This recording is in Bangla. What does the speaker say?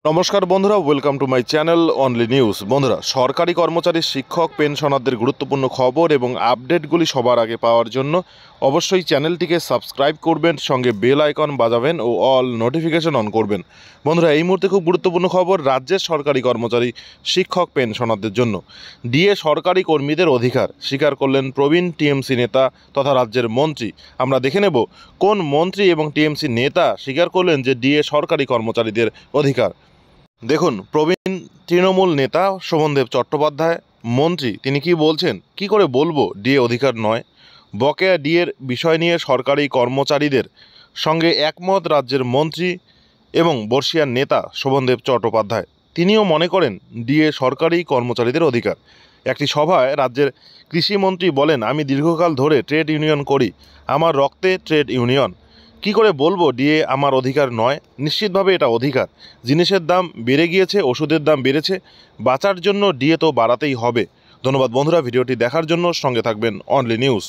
নমস্কার বন্ধুরা, welcome to my channel only news. বন্ধুরা, সরকারি কর্মচারী, শিক্ষক, পেনশনারদের গুরুত্বপূর্ণ খবর এবং আপডেটগুলি সবার আগে পাওয়ার জন্য অবশ্যই চ্যানেলটিকে সাবস্ক্রাইব করবেন, সঙ্গে বেল আইকন বাজাবেন ও অল নোটিফিকেশন অন করবেন। বন্ধুরা, এই মুহূর্তে খুব গুরুত্বপূর্ণ খবর রাজ্যের সরকারি কর্মচারী, শিক্ষক, পেনশনারদের জন্য। ডিএ সরকারি কর্মীদের অধিকার স্বীকার করলেন প্রবীণ টিএমসি নেতা তথা রাজ্যের মন্ত্রী। আমরা দেখে নেব কোন মন্ত্রী এবং টিএমসি নেতা স্বীকার করলেন যে ডিএ সরকারি কর্মচারীদের অধিকার। দেখুন, প্রবীণ তৃণমূল নেতা শোভনদেব চট্টোপাধ্যায় মন্ত্রী, তিনি কি বলছেন, কি করে বলবো ডিএ অধিকার নয়। বকেয়া ডিএর বিষয় নিয়ে সরকারি কর্মচারীদের সঙ্গে একমত রাজ্যের মন্ত্রী এবং বর্ষিয়ার নেতা শোভনদেব চট্টোপাধ্যায়। তিনিও মনে করেন ডিএ সরকারি কর্মচারীদের অধিকার। একটি সভায় রাজ্যের কৃষিমন্ত্রী বলেন, আমি দীর্ঘকাল ধরে ট্রেড ইউনিয়ন করি, আমার রক্তে ট্রেড ইউনিয়ন। কি করে বলবো ডিএ আমার অধিকার নয়? নিশ্চিতভাবে এটা অধিকার। জিনিসের দাম বেড়ে গিয়েছে, ওষুধের দাম বেড়েছে, বাঁচার জন্য ডিএ তো বাড়াতেই হবে। ধন্যবাদ বন্ধুরা, ভিডিওটি দেখার জন্য। সঙ্গে থাকবেন অনলি নিউজ।